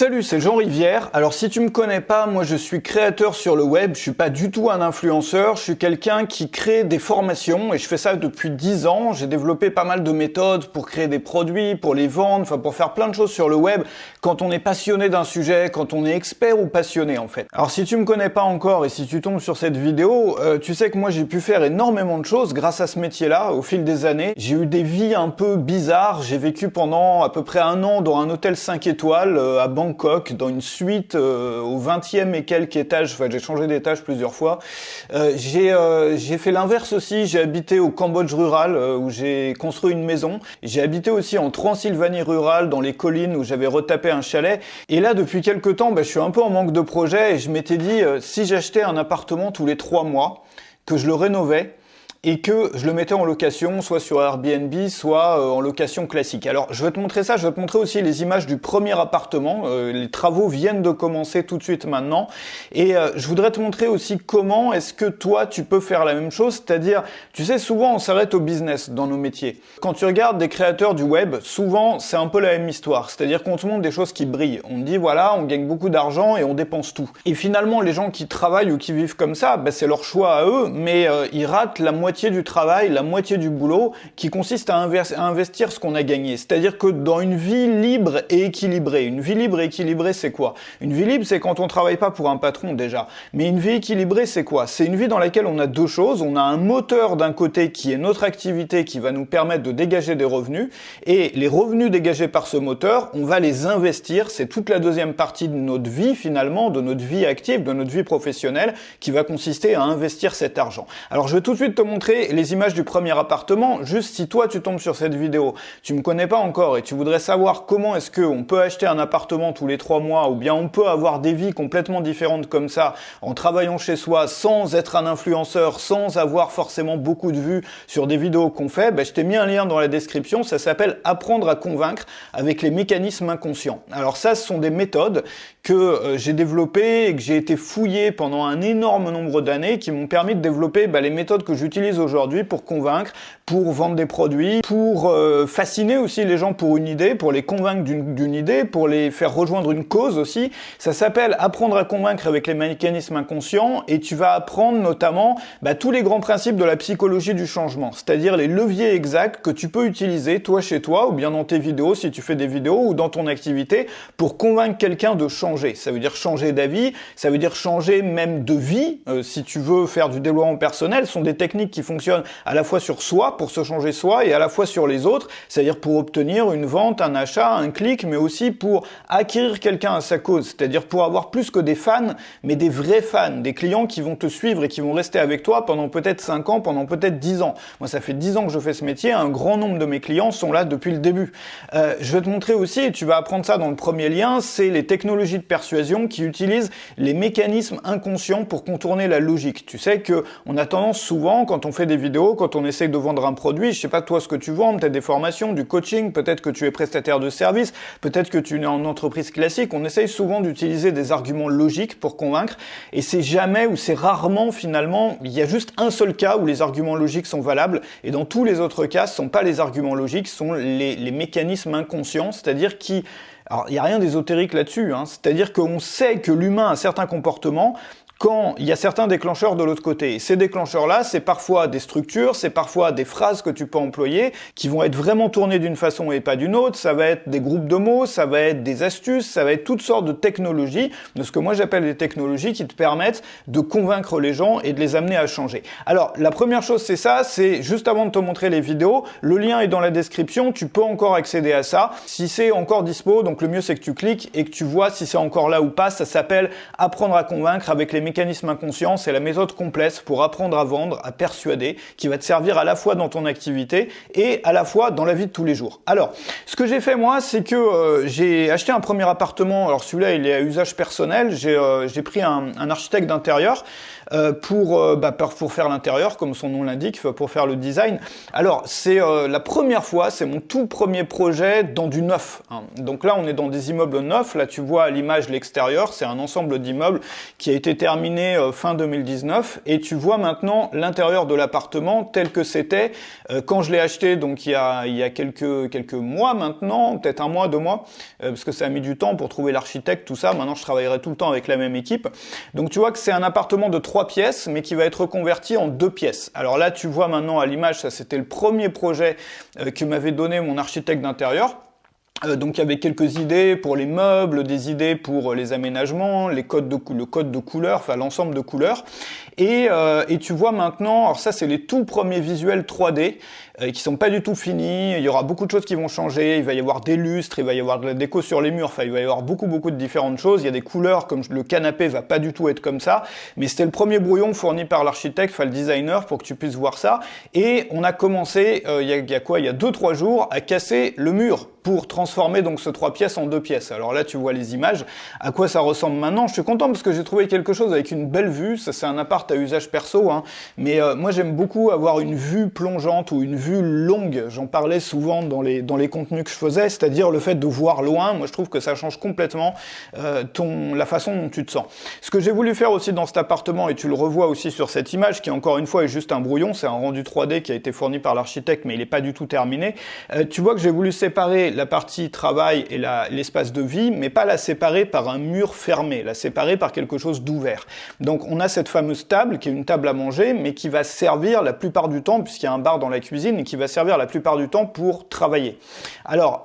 Salut, c'est Jean Rivière. Alors si tu me connais pas, moi je suis créateur sur le web, je suis pas du tout un influenceur, je suis quelqu'un qui crée des formations et je fais ça depuis 10 ans. J'ai développé pas mal de méthodes pour créer des produits, pour les vendre, enfin pour faire plein de choses sur le web quand on est passionné d'un sujet, quand on est expert ou passionné en fait. Alors si tu me connais pas encore et si tu tombes sur cette vidéo, tu sais que moi j'ai pu faire énormément de choses grâce à ce métier-là au fil des années. J'ai eu des vies un peu bizarres, j'ai vécu pendant à peu près un an dans un hôtel 5 étoiles à Bangkok, dans une suite au 20e et quelques étages, enfin j'ai changé d'étage plusieurs fois. J'ai fait l'inverse aussi, j'ai habité au Cambodge rural où j'ai construit une maison. J'ai habité aussi en Transylvanie rurale, dans les collines où j'avais retapé un chalet. Et là, depuis quelques temps, je suis un peu en manque de projet et je m'étais dit, si j'achetais un appartement tous les 3 mois, que je le rénovais, et que je le mettais en location, soit sur Airbnb, soit en location classique. Alors, je vais te montrer ça, je vais te montrer aussi les images du premier appartement. Les travaux viennent de commencer tout de suite maintenant. Et je voudrais te montrer aussi comment est-ce que toi, tu peux faire la même chose. C'est-à-dire, tu sais, souvent, on s'arrête au business dans nos métiers. Quand tu regardes des créateurs du web, souvent, c'est un peu la même histoire. C'est-à-dire qu'on te montre des choses qui brillent. On te dit, voilà, on gagne beaucoup d'argent et on dépense tout. Et finalement, les gens qui travaillent ou qui vivent comme ça, c'est leur choix à eux, mais ils ratent la moitié du travail, la moitié du boulot qui consiste à investir ce qu'on a gagné. C'est-à-dire que dans une vie libre et équilibrée, une vie libre et équilibrée, c'est quoi? Une vie libre, c'est quand on travaille pas pour un patron déjà. Mais une vie équilibrée, c'est quoi? C'est une vie dans laquelle on a deux choses. On a un moteur d'un côté qui est notre activité qui va nous permettre de dégager des revenus et les revenus dégagés par ce moteur, on va les investir. C'est toute la deuxième partie de notre vie finalement, de notre vie active, de notre vie professionnelle qui va consister à investir cet argent. Alors je vais tout de suite te montrer les images du premier appartement. Juste si toi tu tombes sur cette vidéo, tu me connais pas encore et tu voudrais savoir comment est-ce qu'on peut acheter un appartement tous les 3 mois ou bien on peut avoir des vies complètement différentes comme ça en travaillant chez soi sans être un influenceur, sans avoir forcément beaucoup de vues sur des vidéos qu'on fait, je t'ai mis un lien dans la description, ça s'appelle Apprendre à convaincre avec les mécanismes inconscients. Alors ça, ce sont des méthodes que j'ai développées et que j'ai été fouillé pendant un énorme nombre d'années qui m'ont permis de développer les méthodes que j'utilise aujourd'hui pour convaincre, pour vendre des produits, pour fasciner aussi les gens pour une idée, pour les convaincre d'une idée, pour les faire rejoindre une cause aussi. Ça s'appelle Apprendre à convaincre avec les mécanismes inconscients et tu vas apprendre notamment tous les grands principes de la psychologie du changement, c'est-à-dire les leviers exacts que tu peux utiliser toi chez toi ou bien dans tes vidéos si tu fais des vidéos ou dans ton activité pour convaincre quelqu'un de changer. Ça veut dire changer d'avis, ça veut dire changer même de vie. Si tu veux faire du développement personnel, ce sont des techniques qui fonctionnent à la fois sur soi, pour se changer soi, et à la fois sur les autres, c'est-à-dire pour obtenir une vente, un achat, un clic, mais aussi pour acquérir quelqu'un à sa cause, c'est-à-dire pour avoir plus que des fans, mais des vrais fans, des clients qui vont te suivre et qui vont rester avec toi pendant peut-être 5 ans, pendant peut-être 10 ans. Moi, ça fait 10 ans que je fais ce métier, un grand nombre de mes clients sont là depuis le début. Je vais te montrer aussi, et tu vas apprendre ça dans le premier lien, c'est les technologies de persuasion qui utilisent les mécanismes inconscients pour contourner la logique. Tu sais que on a tendance souvent, quand on fait des vidéos, quand on essaye de vendre un produit, je sais pas toi ce que tu vends, peut-être des formations, du coaching, peut-être que tu es prestataire de service, peut-être que tu es en entreprise classique, on essaye souvent d'utiliser des arguments logiques pour convaincre, et c'est jamais ou c'est rarement finalement, il y a juste un seul cas où les arguments logiques sont valables, et dans tous les autres cas, ce sont pas les arguments logiques, ce sont les mécanismes inconscients, c'est-à-dire qui... Alors, il n'y a rien d'ésotérique là-dessus, c'est-à-dire qu'on sait que l'humain a certains comportements quand il y a certains déclencheurs de l'autre côté. Et ces déclencheurs-là, c'est parfois des structures, c'est parfois des phrases que tu peux employer, qui vont être vraiment tournées d'une façon et pas d'une autre, ça va être des groupes de mots, ça va être des astuces, ça va être toutes sortes de technologies, de ce que moi j'appelle des technologies qui te permettent de convaincre les gens et de les amener à changer. Alors, la première chose c'est ça, c'est juste avant de te montrer les vidéos, le lien est dans la description, tu peux encore accéder à ça. Si c'est encore dispo, donc le mieux c'est que tu cliques et que tu vois si c'est encore là ou pas, ça s'appelle Apprendre à convaincre avec les mécanismes inconscients, c'est la méthode complète pour apprendre à vendre, à persuader, qui va te servir à la fois dans ton activité et à la fois dans la vie de tous les jours. Alors, ce que j'ai fait moi, c'est que j'ai acheté un premier appartement, alors celui-là il est à usage personnel, j'ai pris un architecte d'intérieur pour faire l'intérieur, comme son nom l'indique, pour faire le design. Alors, c'est la première fois, c'est mon tout premier projet dans du neuf. Donc là, on est dans des immeubles neufs, là tu vois à l'image l'extérieur, c'est un ensemble d'immeubles qui a été terminé terminé fin 2019 et tu vois maintenant l'intérieur de l'appartement tel que c'était quand je l'ai acheté, donc il y a quelques mois maintenant, peut-être un mois, 2 mois, parce que ça a mis du temps pour trouver l'architecte, tout ça. Maintenant, je travaillerai tout le temps avec la même équipe. Donc tu vois que c'est un appartement de 3 pièces, mais qui va être reconverti en 2 pièces. Alors là, tu vois maintenant à l'image, ça c'était le premier projet que m'avait donné mon architecte d'intérieur. Donc il y avait quelques idées pour les meubles, des idées pour les aménagements, le code de couleur, enfin l'ensemble de couleurs. Et tu vois maintenant, alors ça c'est les tout premiers visuels 3D qui sont pas du tout finis. Il y aura beaucoup de choses qui vont changer. Il va y avoir des lustres, il va y avoir de la déco sur les murs. Enfin, il va y avoir beaucoup de différentes choses. Il y a des couleurs comme le canapé va pas du tout être comme ça. Mais c'était le premier brouillon fourni par l'architecte, enfin le designer, pour que tu puisses voir ça. Et on a commencé il y a 2-3 jours à casser le mur pour transformer donc ce 3 pièces en 2 pièces. Alors là, tu vois les images. À quoi ça ressemble maintenant? Je suis content parce que j'ai trouvé quelque chose avec une belle vue. Ça, c'est un appart à usage perso, hein. Mais moi, j'aime beaucoup avoir une vue plongeante ou une vue longue. J'en parlais souvent dans les contenus que je faisais, c'est-à-dire le fait de voir loin. Moi, je trouve que ça change complètement la façon dont tu te sens. Ce que j'ai voulu faire aussi dans cet appartement, et tu le revois aussi sur cette image, qui encore une fois est juste un brouillon, c'est un rendu 3D qui a été fourni par l'architecte, mais il n'est pas du tout terminé. Tu vois que j'ai voulu séparer la partie travail et l'espace de vie, mais pas la séparer par un mur fermé, la séparer par quelque chose d'ouvert. Donc on a cette fameuse table, qui est une table à manger, mais qui va servir la plupart du temps, puisqu'il y a un bar dans la cuisine, et qui va servir la plupart du temps pour travailler. Alors,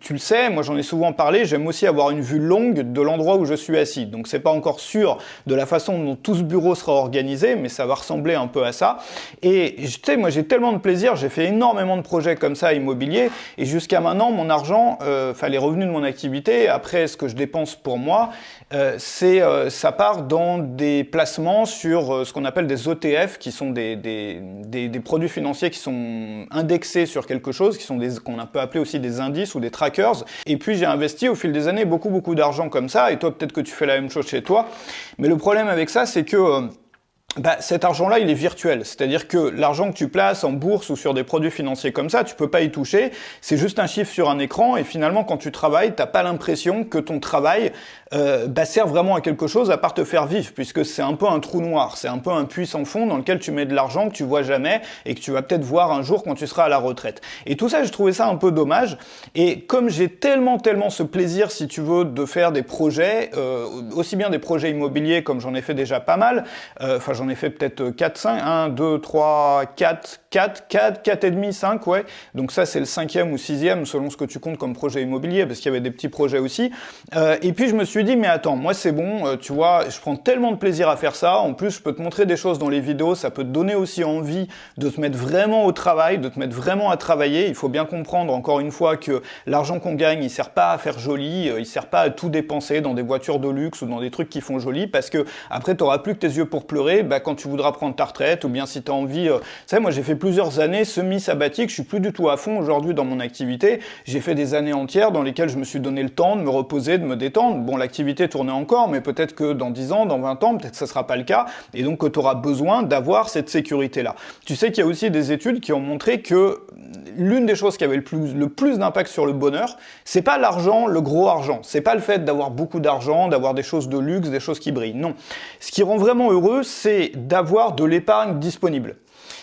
tu le sais, moi j'en ai souvent parlé, j'aime aussi avoir une vue longue de l'endroit où je suis assis. Donc c'est pas encore sûr de la façon dont tout ce bureau sera organisé, mais ça va ressembler un peu à ça. Et tu sais, moi j'ai tellement de plaisir, j'ai fait énormément de projets comme ça immobiliers, et jusqu'à maintenant, mon argent, les revenus de mon activité, après ce que je dépense pour moi, ça part dans des placements sur ce qu'on appelle des ETF, qui sont des produits financiers qui sont indexés sur quelque chose, qui sont qu'on peut appeler aussi des indices ou des trackers. Et puis j'ai investi au fil des années beaucoup d'argent comme ça, et toi peut-être que tu fais la même chose chez toi. Mais le problème avec ça, c'est que cet argent-là, il est virtuel. C'est-à-dire que l'argent que tu places en bourse ou sur des produits financiers comme ça, tu peux pas y toucher. C'est juste un chiffre sur un écran, et finalement, quand tu travailles, t'as pas l'impression que ton travail sert vraiment à quelque chose à part te faire vivre, puisque c'est un peu un trou noir, c'est un peu un puits sans fond dans lequel tu mets de l'argent que tu vois jamais et que tu vas peut-être voir un jour quand tu seras à la retraite. Et tout ça, j'ai trouvé ça un peu dommage. Et comme j'ai tellement ce plaisir, si tu veux, de faire des projets, aussi bien des projets immobiliers comme j'en ai fait déjà pas mal, j'en ai fait peut-être 4, 5, 1, 2, 3, 4 et demi, 5, ouais. Donc ça, c'est le 5e ou 6e, selon ce que tu comptes comme projet immobilier, parce qu'il y avait des petits projets aussi. Et puis, je me suis dit, mais attends, moi, c'est bon, tu vois, je prends tellement de plaisir à faire ça. En plus, je peux te montrer des choses dans les vidéos. Ça peut te donner aussi envie de te mettre vraiment au travail, de te mettre vraiment à travailler. Il faut bien comprendre, encore une fois, que l'argent qu'on gagne, il sert pas à faire joli, il sert pas à tout dépenser dans des voitures de luxe ou dans des trucs qui font joli, parce que après, t'auras plus que tes yeux pour pleurer, quand tu voudras prendre ta retraite, ou bien si tu as envie... Tu sais, moi j'ai fait plusieurs années semi-sabbatiques, je suis plus du tout à fond aujourd'hui dans mon activité. J'ai fait des années entières dans lesquelles je me suis donné le temps de me reposer, de me détendre. Bon, l'activité tournait encore, mais peut-être que dans 10 ans, dans 20 ans, peut-être que ça sera pas le cas, et donc que tu auras besoin d'avoir cette sécurité-là. Tu sais qu'il y a aussi des études qui ont montré que l'une des choses qui avait le plus d'impact sur le bonheur, c'est pas l'argent, le gros argent. C'est pas le fait d'avoir beaucoup d'argent, d'avoir des choses de luxe, des choses qui brillent. Non. Ce qui rend vraiment heureux, c'est d'avoir de l'épargne disponible.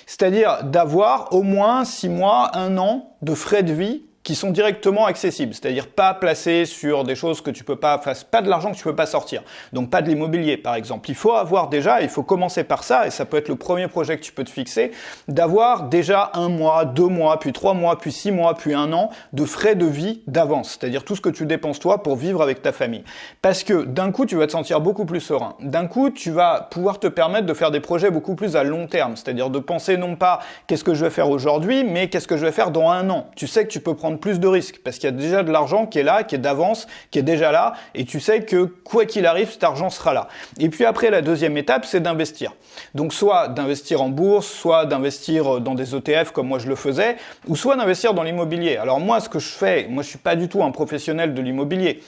C'est-à-dire d'avoir au moins 6 mois, 1 an de frais de vie qui sont directement accessibles, c'est-à-dire pas placés sur des choses que tu peux pas, pas de l'argent que tu peux pas sortir. Donc pas de l'immobilier, par exemple. Il faut avoir déjà, il faut commencer par ça, et ça peut être le premier projet que tu peux te fixer, d'avoir déjà 1 mois, 2 mois, puis 3 mois, puis 6 mois, puis 1 an de frais de vie d'avance, c'est-à-dire tout ce que tu dépenses toi pour vivre avec ta famille. Parce que d'un coup, tu vas te sentir beaucoup plus serein. D'un coup, tu vas pouvoir te permettre de faire des projets beaucoup plus à long terme, c'est-à-dire de penser non pas qu'est-ce que je vais faire aujourd'hui, mais qu'est-ce que je vais faire dans 1 an. Tu sais que tu peux prendre plus de risques, parce qu'il y a déjà de l'argent qui est là, qui est d'avance, qui est déjà là, et tu sais que quoi qu'il arrive, cet argent sera là. Et puis après, la deuxième étape, c'est d'investir. Donc soit d'investir en bourse, soit d'investir dans des ETF comme moi je le faisais, ou soit d'investir dans l'immobilier. Alors moi, ce que je fais, moi je suis pas du tout un professionnel de l'immobilier,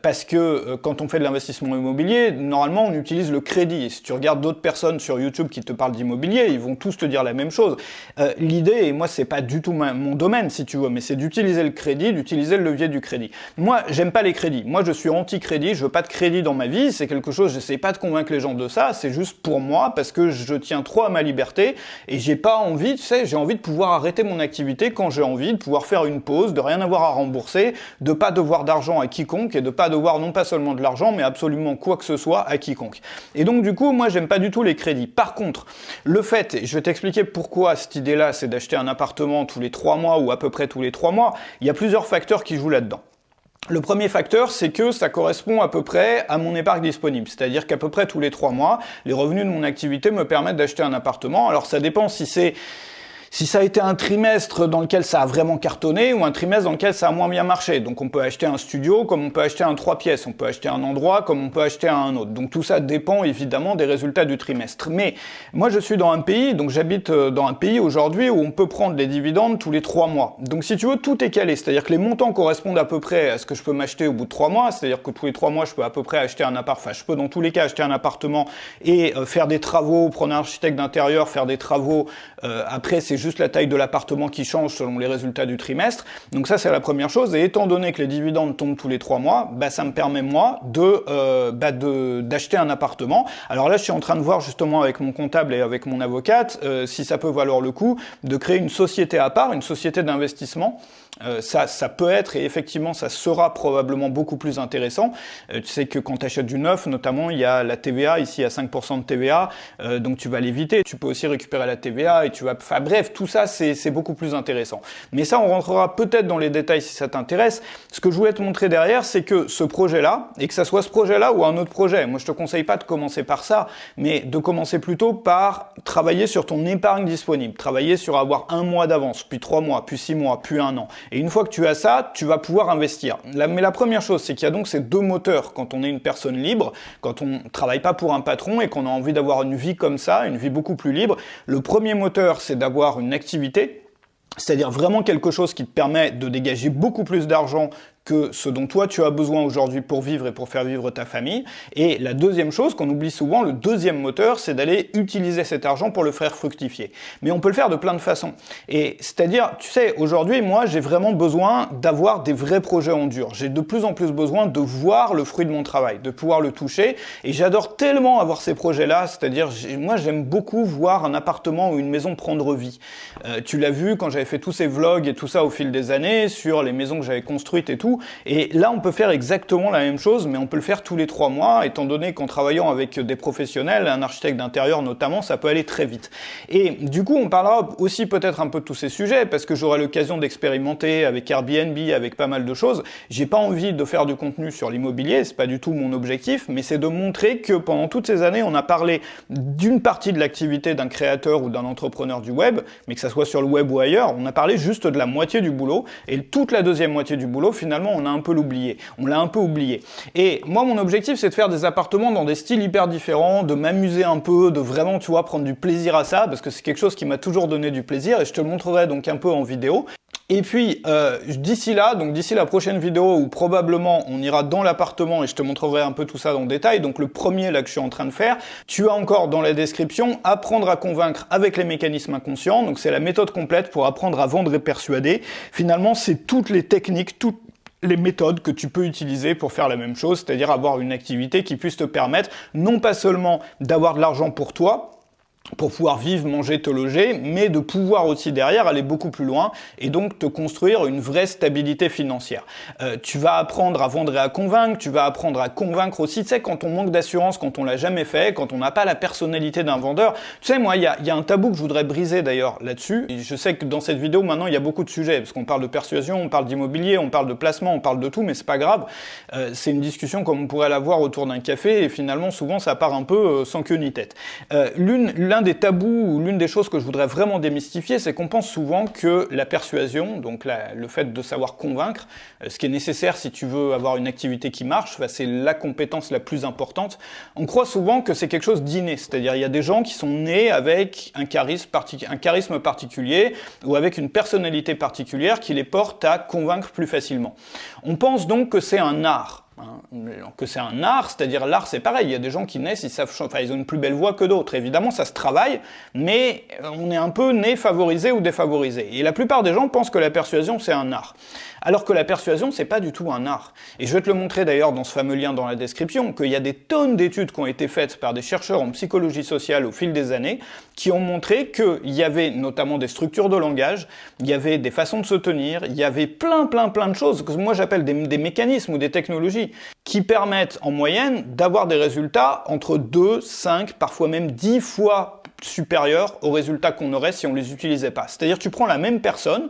parce que quand on fait de l'investissement immobilier, normalement on utilise le crédit. Et si tu regardes d'autres personnes sur YouTube qui te parlent d'immobilier, ils vont tous te dire la même chose. L'idée, et moi c'est pas du tout mon domaine si tu veux, mais c'est d'utiliser le crédit, d'utiliser le levier du crédit. Moi, j'aime pas les crédits. Moi, je suis anti-crédit, je veux pas de crédit dans ma vie, c'est quelque chose, j'essaie pas de convaincre les gens de ça, c'est juste pour moi, parce que je tiens trop à ma liberté, et j'ai pas envie, tu sais, j'ai envie de pouvoir arrêter mon activité quand j'ai envie, de pouvoir faire une pause, de rien avoir à rembourser, de pas devoir d'argent à quiconque, et de pas devoir non pas seulement de l'argent, mais absolument quoi que ce soit à quiconque. Et donc, du coup, moi, j'aime pas du tout les crédits. Par contre, le fait, et je vais t'expliquer pourquoi cette idée-là, c'est d'acheter un appartement tous les 3 mois ou à peu près tous les 3 mois, il y a plusieurs facteurs qui jouent là-dedans. Le premier facteur, c'est que ça correspond à peu près à mon épargne disponible. C'est-à-dire qu'à peu près tous les 3 mois, les revenus de mon activité me permettent d'acheter un appartement. Alors ça dépend si ça a été un trimestre dans lequel ça a vraiment cartonné ou un trimestre dans lequel ça a moins bien marché. Donc on peut acheter un studio comme on peut acheter un 3 pièces, on peut acheter un endroit comme on peut acheter un autre. Donc tout ça dépend évidemment des résultats du trimestre. Mais moi je suis dans un pays, donc j'habite dans un pays aujourd'hui où on peut prendre les dividendes tous les 3 mois. Donc si tu veux, tout est calé, c'est-à-dire que les montants correspondent à peu près à ce que je peux m'acheter au bout de 3 mois, c'est-à-dire que tous les 3 mois je peux à peu près acheter un appart, enfin je peux dans tous les cas acheter un appartement et faire des travaux, prendre un architecte d'intérieur, faire des travaux, après c'est juste la taille de l'appartement qui change selon les résultats du trimestre. Donc ça c'est la première chose, et étant donné que les dividendes tombent tous les 3 mois, ça me permet moi d'acheter un appartement. Alors là je suis en train de voir justement avec mon comptable et avec mon avocate si ça peut valoir le coup de créer une société à part, une société d'investissement. Ça peut être, et effectivement ça sera probablement beaucoup plus intéressant. Tu sais que quand tu achètes du neuf, notamment il y a la TVA, ici il y a 5% de TVA, donc tu vas l'éviter. Tu peux aussi récupérer la TVA et tu vas... Enfin bref, tout ça c'est beaucoup plus intéressant. Mais ça on rentrera peut-être dans les détails si ça t'intéresse. Ce que je voulais te montrer derrière, c'est que ce projet-là, et que ça soit ce projet-là ou un autre projet, moi je te conseille pas de commencer par ça, mais de commencer plutôt par travailler sur ton épargne disponible, travailler sur avoir 1 mois d'avance, puis 3 mois, puis 6 mois, puis 1 an. Et une fois que tu as ça, tu vas pouvoir investir. Mais la première chose, c'est qu'il y a donc ces deux moteurs quand on est une personne libre, quand on travaille pas pour un patron et qu'on a envie d'avoir une vie comme ça, une vie beaucoup plus libre. Le premier moteur, c'est d'avoir une activité, c'est-à-dire vraiment quelque chose qui te permet de dégager beaucoup plus d'argent que ce dont toi tu as besoin aujourd'hui pour vivre et pour faire vivre ta famille. Et la deuxième chose qu'on oublie souvent, le deuxième moteur, c'est d'aller utiliser cet argent pour le faire fructifier. Mais on peut le faire de plein de façons. Et c'est-à-dire, tu sais, aujourd'hui, moi, j'ai vraiment besoin d'avoir des vrais projets en dur. J'ai de plus en plus besoin de voir le fruit de mon travail, de pouvoir le toucher. Et j'adore tellement avoir ces projets-là, c'est-à-dire, moi, j'aime beaucoup voir un appartement ou une maison prendre vie. Tu l'as vu quand j'avais fait tous ces vlogs et tout ça au fil des années, sur les maisons que j'avais construites et tout. Et là, on peut faire exactement la même chose, mais on peut le faire tous les 3 mois, étant donné qu'en travaillant avec des professionnels, un architecte d'intérieur notamment, ça peut aller très vite. Et du coup, on parlera aussi peut-être un peu de tous ces sujets, parce que j'aurai l'occasion d'expérimenter avec Airbnb, avec pas mal de choses. J'ai pas envie de faire du contenu sur l'immobilier, c'est pas du tout mon objectif, mais c'est de montrer que pendant toutes ces années, on a parlé d'une partie de l'activité d'un créateur ou d'un entrepreneur du web, mais que ça soit sur le web ou ailleurs, on a parlé juste de la moitié du boulot, et toute la deuxième moitié du boulot, finalement, on a un peu l'oublié. On l'a un peu oublié. Et moi, mon objectif, c'est de faire des appartements dans des styles hyper différents, de m'amuser un peu, de vraiment, tu vois, prendre du plaisir à ça, parce que c'est quelque chose qui m'a toujours donné du plaisir, et je te le montrerai donc un peu en vidéo. Et puis, d'ici là, donc d'ici la prochaine vidéo où probablement on ira dans l'appartement et je te montrerai un peu tout ça dans le détail, donc le premier là que je suis en train de faire, tu as encore dans la description apprendre à convaincre avec les mécanismes inconscients, donc c'est la méthode complète pour apprendre à vendre et persuader. Finalement, c'est toutes les techniques, toutes les méthodes que tu peux utiliser pour faire la même chose, c'est-à-dire avoir une activité qui puisse te permettre non pas seulement d'avoir de l'argent pour toi, pour pouvoir vivre, manger, te loger, mais de pouvoir aussi derrière aller beaucoup plus loin et donc te construire une vraie stabilité financière. Tu vas apprendre à vendre et à convaincre, tu vas apprendre à convaincre aussi, tu sais, quand on manque d'assurance, quand on l'a jamais fait, quand on n'a pas la personnalité d'un vendeur. Tu sais, moi, il y a un tabou que je voudrais briser d'ailleurs là-dessus. Et je sais que dans cette vidéo, maintenant, il y a beaucoup de sujets, parce qu'on parle de persuasion, on parle d'immobilier, on parle de placement, on parle de tout, mais c'est pas grave. C'est une discussion comme on pourrait l'avoir autour d'un café, et finalement, souvent, ça part un peu sans queue ni tête. L'un des tabous ou l'une des choses que je voudrais vraiment démystifier, c'est qu'on pense souvent que la persuasion, donc le fait de savoir convaincre, ce qui est nécessaire si tu veux avoir une activité qui marche, c'est la compétence la plus importante. On croit souvent que c'est quelque chose d'inné, c'est-à-dire il y a des gens qui sont nés avec un charisme particulier ou avec une personnalité particulière qui les porte à convaincre plus facilement. On pense donc que c'est un art. hein, que c'est un art, c'est-à-dire l'art c'est pareil, il y a des gens qui naissent, ils savent chanter, ils ont une plus belle voix que d'autres, évidemment ça se travaille, mais on est un peu né favorisé ou défavorisé. Et la plupart des gens pensent que la persuasion c'est un art. Alors que la persuasion, c'est pas du tout un art. Et je vais te le montrer d'ailleurs dans ce fameux lien dans la description, qu'il y a des tonnes d'études qui ont été faites par des chercheurs en psychologie sociale au fil des années, qui ont montré qu'il y avait notamment des structures de langage, il y avait des façons de se tenir, il y avait plein de choses, que moi j'appelle des mécanismes ou des technologies, qui permettent en moyenne d'avoir des résultats entre 2, 5, parfois même 10 fois supérieurs aux résultats qu'on aurait si on les utilisait pas. C'est-à-dire tu prends la même personne,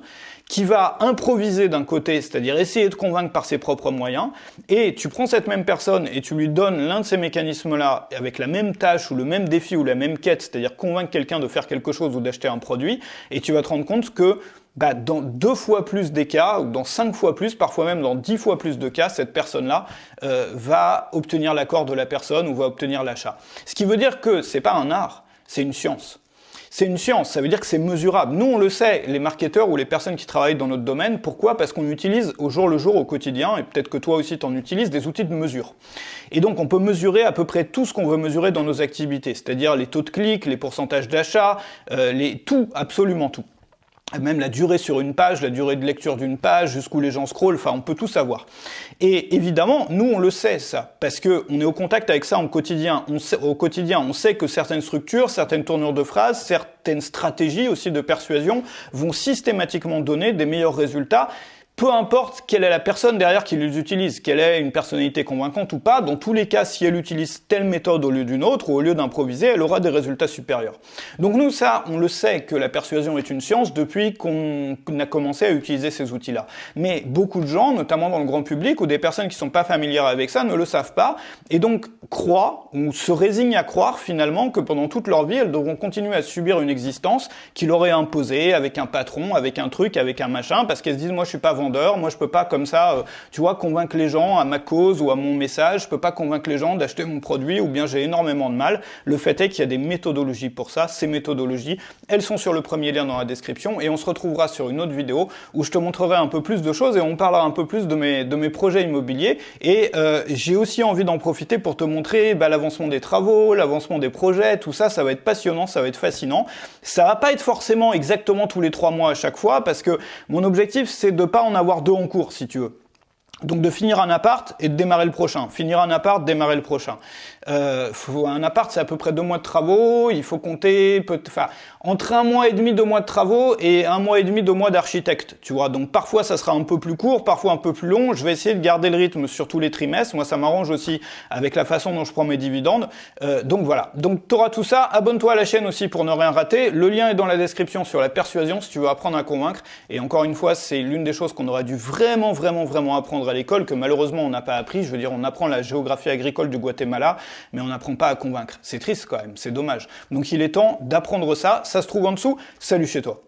qui va improviser d'un côté, c'est-à-dire essayer de convaincre par ses propres moyens, et tu prends cette même personne et tu lui donnes l'un de ces mécanismes-là avec la même tâche ou le même défi ou la même quête, c'est-à-dire convaincre quelqu'un de faire quelque chose ou d'acheter un produit, et tu vas te rendre compte que dans 2 fois plus des cas, ou dans 5 fois plus, parfois même dans 10 fois plus de cas, cette personne-là va obtenir l'accord de la personne ou va obtenir l'achat. Ce qui veut dire que c'est pas un art, c'est une science. C'est une science, ça veut dire que c'est mesurable. Nous, on le sait, les marketeurs ou les personnes qui travaillent dans notre domaine. Pourquoi ? Parce qu'on utilise au jour le jour, au quotidien, et peut-être que toi aussi t'en utilises, des outils de mesure. Et donc, on peut mesurer à peu près tout ce qu'on veut mesurer dans nos activités, c'est-à-dire les taux de clics, les pourcentages d'achat, tout, absolument tout. Même la durée sur une page, la durée de lecture d'une page, jusqu'où les gens scrollent, enfin on peut tout savoir. Et évidemment, nous on le sait ça, parce que on est au contact avec ça au quotidien. On sait que certaines structures, certaines tournures de phrases, certaines stratégies aussi de persuasion vont systématiquement donner des meilleurs résultats. Peu importe quelle est la personne derrière qui les utilise, quelle est une personnalité convaincante ou pas, dans tous les cas, si elle utilise telle méthode au lieu d'une autre, ou au lieu d'improviser, elle aura des résultats supérieurs. Donc nous, ça, on le sait que la persuasion est une science depuis qu'on a commencé à utiliser ces outils-là. Mais beaucoup de gens, notamment dans le grand public, ou des personnes qui sont pas familières avec ça, ne le savent pas, et donc croient, ou se résignent à croire finalement que pendant toute leur vie, elles devront continuer à subir une existence qui leur est imposée, avec un patron, avec un truc, avec un machin, parce qu'elles se disent, moi je suis pas vendeur, moi je peux pas comme ça, tu vois, convaincre les gens à ma cause ou à mon message, je peux pas convaincre les gens d'acheter mon produit ou bien j'ai énormément de mal. Le fait est qu'il y a des méthodologies pour ça, ces méthodologies, elles sont sur le premier lien dans la description et on se retrouvera sur une autre vidéo où je te montrerai un peu plus de choses et on parlera un peu plus de mes projets immobiliers et j'ai aussi envie d'en profiter pour te montrer l'avancement des travaux, l'avancement des projets, tout ça, ça va être passionnant, ça va être fascinant. Ça va pas être forcément exactement tous les 3 mois à chaque fois parce que mon objectif c'est de pas en avoir 2 en cours si tu veux. Donc de finir un appart et de démarrer le prochain. Finir un appart, démarrer le prochain. Un appart, c'est à peu près 2 mois de travaux. Il faut compter entre 1 mois et demi, 2 mois de travaux et 1 mois et demi, 2 mois d'architecte. Tu vois. Donc parfois ça sera un peu plus court, parfois un peu plus long. Je vais essayer de garder le rythme sur tous les trimestres. Moi, ça m'arrange aussi avec la façon dont je prends mes dividendes. Donc voilà. Donc t'auras tout ça. Abonne-toi à la chaîne aussi pour ne rien rater. Le lien est dans la description sur la persuasion si tu veux apprendre à convaincre. Et encore une fois, c'est l'une des choses qu'on aurait dû vraiment apprendre à l'école, que malheureusement on n'a pas appris. Je veux dire, on apprend la géographie agricole du Guatemala, mais on n'apprend pas à convaincre. C'est triste quand même, c'est dommage. Donc il est temps d'apprendre ça. Ça se trouve en dessous. Salut chez toi.